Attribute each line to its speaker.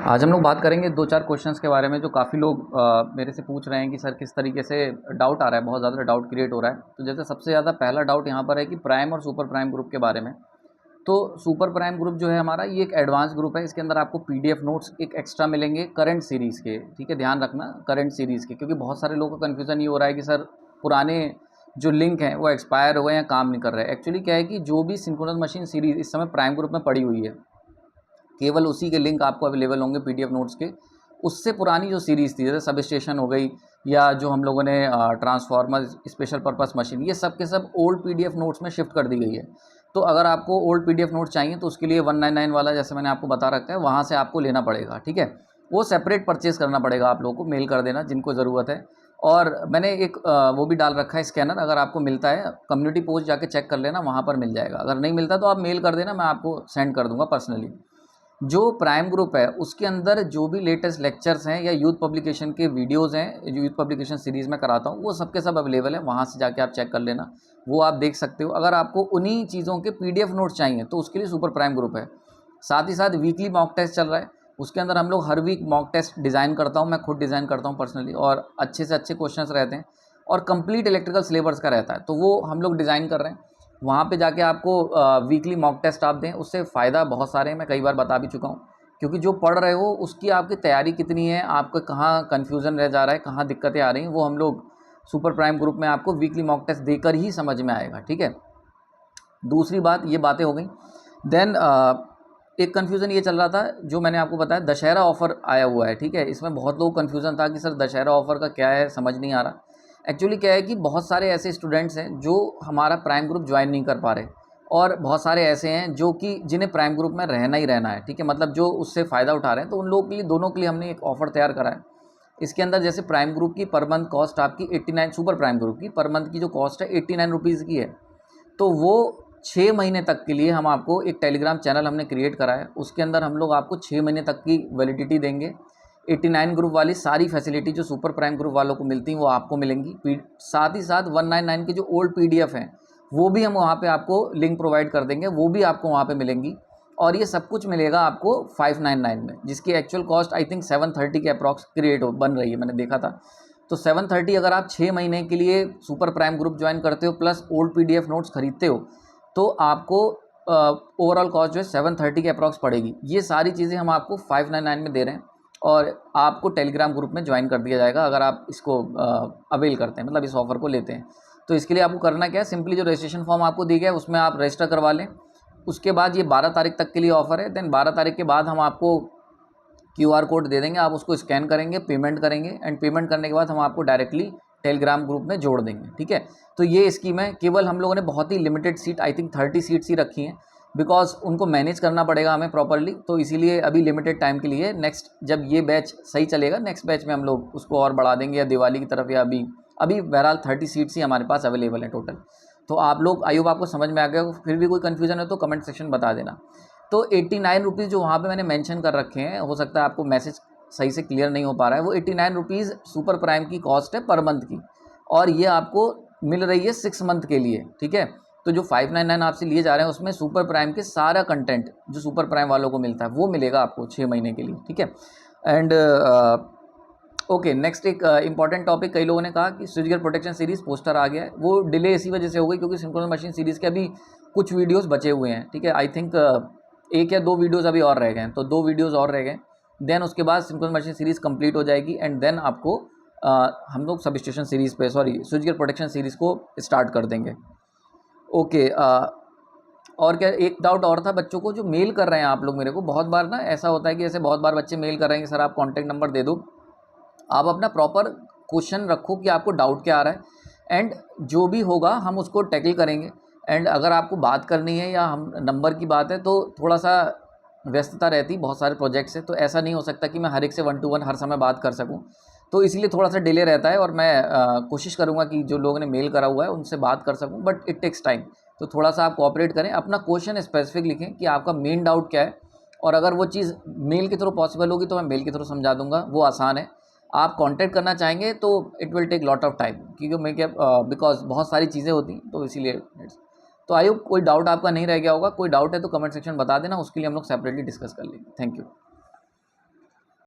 Speaker 1: आज हम लोग बात करेंगे 2-4 क्वेश्चंस के बारे में जो काफ़ी लोग मेरे से पूछ रहे हैं कि सर किस तरीके से डाउट आ रहा है, बहुत ज़्यादा डाउट क्रिएट हो रहा है। तो जैसे सबसे ज़्यादा पहला डाउट यहाँ पर है कि प्राइम और सुपर प्राइम ग्रुप के बारे में। तो सुपर प्राइम ग्रुप जो है हमारा, ये एक एडवांस ग्रुप है। इसके अंदर आपको पीडीएफ नोट्स एक एक्स्ट्रा मिलेंगे करंट सीरीज़ के, ठीक है, ध्यान रखना करंट सीरीज़ के, क्योंकि बहुत सारे लोगों का कन्फ्यूज़न ये हो रहा है कि सर पुराने जो लिंक हैं वो एक्सपायर हो गए या काम नहीं कर रहे हैं। एक्चुअली क्या है कि जो भी सिंक्रोनस मशीन सीरीज़ इस समय प्राइम ग्रुप में पड़ी हुई है, केवल उसी के लिंक आपको अवेलेबल होंगे पीडीएफ नोट्स के। उससे पुरानी जो सीरीज़ थी, जैसे सब स्टेशन हो गई या जो हम लोगों ने ट्रांसफार्मर स्पेशल पर्पस मशीन, ये सब के सब ओल्ड पीडीएफ नोट्स में शिफ्ट कर दी गई है। तो अगर आपको ओल्ड पीडीएफ नोट चाहिए तो उसके लिए 199 वाला, जैसे मैंने आपको बता रखा है, वहाँ से आपको लेना पड़ेगा, ठीक है। वो सेपरेट परचेज़ करना पड़ेगा आप लोगों को, मेल कर देना जिनको ज़रूरत है। और मैंने एक वो भी डाल रखा है स्कैनर, अगर आपको मिलता है कम्युनिटी पोस्ट जाके चेक कर लेना, वहाँ पर मिल जाएगा। अगर नहीं मिलता तो आप मेल कर देना, मैं आपको सेंड कर दूँगा पर्सनली। जो प्राइम ग्रुप है उसके अंदर जो भी लेटेस्ट लेक्चर्स हैं या यूथ पब्लिकेशन के वीडियोस हैं, जो यूथ पब्लिकेशन सीरीज़ में कराता हूँ, वो सब के सब अवेलेबल है, वहाँ से जाके आप चेक कर लेना, वो आप देख सकते हो। अगर आपको उन्हीं चीज़ों के पीडीएफ नोट्स चाहिए तो उसके लिए सुपर प्राइम ग्रुप है। साथ ही साथ वीकली मॉक टेस्ट चल रहा है, उसके अंदर हम लोग हर वीक मॉक टेस्ट डिज़ाइन करता हूँ, मैं खुद डिज़ाइन करता हूँ पर्सनली, और अच्छे से अच्छे क्वेश्चन रहते हैं और कंप्लीट इलेक्ट्रिकल सिलेबस का रहता है, तो वो हम लोग डिज़ाइन कर रहे हैं। वहाँ पे जाके आपको वीकली मॉक टेस्ट आप दें, उससे फ़ायदा बहुत सारे हैं, मैं कई बार बता भी चुका हूँ। क्योंकि जो पढ़ रहे हो उसकी आपकी तैयारी कितनी है, आपको कहाँ कन्फ्यूज़न रह जा रहा है, कहाँ दिक्कतें आ रही हैं, वो हम लोग सुपर प्राइम ग्रुप में आपको वीकली मॉक टेस्ट देकर ही समझ में आएगा, ठीक है। दूसरी बात, ये बातें हो गई। देन एक कन्फ्यूज़न ये चल रहा था, जो मैंने आपको बताया, दशहरा ऑफ़र आया हुआ है, ठीक है। इसमें बहुत लोग कन्फ्यूज़न था कि सर दशहरा ऑफ़र का क्या है, समझ नहीं आ रहा। एक्चुअली क्या है कि बहुत सारे ऐसे स्टूडेंट्स हैं जो हमारा प्राइम ग्रुप ज्वाइन नहीं कर पा रहे, और बहुत सारे ऐसे हैं जो कि जिन्हें प्राइम ग्रुप में रहना ही रहना है, ठीक है, मतलब जो उससे फ़ायदा उठा रहे हैं। तो उन लोगों के लिए, दोनों के लिए हमने एक ऑफ़र तैयार करा है। इसके अंदर जैसे प्राइम ग्रुप की पर मंथ कॉस्ट आपकी 89, सुपर प्राइम ग्रुप की पर मंथ की जो कॉस्ट है 89 रुपीज़ की है। तो वो 6 महीने तक के लिए हम आपको एक टेलीग्राम चैनल हमने क्रिएट करा है, उसके अंदर हम लोग आपको 6 महीने तक की वैलिडिटी देंगे। 89 ग्रुप वाली सारी फैसिलिटी जो सुपर प्राइम ग्रुप वालों को मिलती हैं वो आपको मिलेंगी। साथ ही साथ 199 के जो ओल्ड पीडीएफ हैं वो भी हम वहाँ पे आपको लिंक प्रोवाइड कर देंगे, वो भी आपको वहाँ पे मिलेंगी। और ये सब कुछ मिलेगा आपको 599 में, जिसकी एक्चुअल कॉस्ट आई थिंक 730 के अप्रॉक्स क्रिएट बन रही है, मैंने देखा था। तो 730 अगर आप 6 महीने के लिए सुपर प्राइम ग्रुप ज्वाइन करते हो प्लस ओल्ड पीडीएफ नोट्स खरीदते हो, तो आपको ओवरऑल कॉस्ट जो है 730 के अप्रॉक्स पड़ेगी। ये सारी चीज़ें हम आपको 599 में दे रहे हैं, और आपको टेलीग्राम ग्रुप में ज्वाइन कर दिया जाएगा अगर आप इसको अवेल करते हैं, मतलब इस ऑफ़र को लेते हैं। तो इसके लिए आपको करना क्या है, सिंपली जो रजिस्ट्रेशन फॉर्म आपको दिया गया है उसमें आप रजिस्टर करवा लें। उसके बाद ये 12 तारीख तक के लिए ऑफ़र है। देन 12 तारीख के बाद हम आपको क्यूआर कोड दे देंगे, आप उसको स्कैन करेंगे, पेमेंट करेंगे, एंड पेमेंट करने के बाद हम आपको डायरेक्टली टेलीग्राम ग्रुप में जोड़ देंगे, ठीक है। तो ये स्कीम है। केवल हम लोगों ने बहुत ही limited seat, I think 30 seats ही रखी हैं, बिकॉज उनको मैनेज करना पड़ेगा हमें प्रॉपरली, तो इसीलिए अभी लिमिटेड टाइम के लिए। नेक्स्ट जब ये बैच सही चलेगा, नेक्स्ट बैच में हम लोग उसको और बढ़ा देंगे, या दिवाली की तरफ, या अभी अभी बहरहाल 30 सीट्स ही हमारे पास अवेलेबल हैं टोटल। तो आप लोग, आई होप आपको समझ में आ गया हो। फिर भी कोई कन्फ्यूजन है तो कमेंट सेक्शन बता देना। तो 89 रुपीज़ जो वहाँ पे मैंने मेंशन कर रखे हैं, हो सकता है आपको मैसेज सही से क्लियर नहीं हो पा रहा है, वो 89 रुपीज़ सुपर प्राइम की कॉस्ट है पर मंथ की, और ये आपको मिल रही है 6 मंथ के लिए, ठीक है। तो जो 599 आपसे लिए जा रहे हैं उसमें सुपर प्राइम के सारा कंटेंट जो सुपर प्राइम वालों को मिलता है वो मिलेगा आपको 6 महीने के लिए, ठीक है। एंड ओके, नेक्स्ट एक इंपॉर्टेंट टॉपिक, कई लोगों ने कहा कि switch gear protection series poster आ गया है। वो डिले इसी वजह से हो गई क्योंकि सिंक्रोनस मशीन सीरीज़ के अभी कुछ वीडियोस बचे हुए हैं, ठीक है। आई थिंक 1 या 2 वीडियोस अभी और रह गए हैं, तो 2 वीडियोस और रह गए। देन उसके बाद सिंक्रोनस मशीन सीरीज़ कंप्लीट हो जाएगी, एंड देन आपको हम लोग सब स्टेशन सीरीज़ पे, sorry, switch gear protection series को स्टार्ट कर देंगे। ओके, और क्या, एक डाउट और था बच्चों को जो मेल कर रहे हैं आप लोग मेरे को, बहुत बार ना ऐसा होता है कि ऐसे बहुत बार बच्चे मेल कर रहे हैं कि सर आप कॉन्टैक्ट नंबर दे दो। आप अपना प्रॉपर क्वेश्चन रखो कि आपको डाउट क्या आ रहा है, एंड जो भी होगा हम उसको टैकल करेंगे। एंड अगर आपको बात करनी है या हम नंबर की बात है तो थोड़ा सा व्यस्तता रहती, बहुत सारे प्रोजेक्ट्स है, तो ऐसा नहीं हो सकता कि मैं हर एक से 1 to 1 हर समय बात कर सकूं, तो इसलिए थोड़ा सा डिले रहता है। और मैं कोशिश करूंगा कि जो लोगों ने मेल करा हुआ है उनसे बात कर सकूं, बट इट टेक्स टाइम। तो थोड़ा सा आप कोऑपरेट करें, अपना क्वेश्चन स्पेसिफिक लिखें कि आपका मेन डाउट क्या है, और अगर वो चीज़ मेल के थ्रू पॉसिबल होगी तो मैं मेल के थ्रू समझा दूंगा, वो आसान है। आप कांटेक्ट करना चाहेंगे तो it will take lot of time, क्योंकि मैं क्या, बिकॉज बहुत सारी चीज़ें होती, तो इसीलिए। तो आई होप कोई डाउट आपका नहीं रह गया होगा। कोई डाउट है तो कमेंट सेक्शन बता देना, उसके लिए हम लोग सेपरेटली डिस्कस कर लेंगे। Thank you.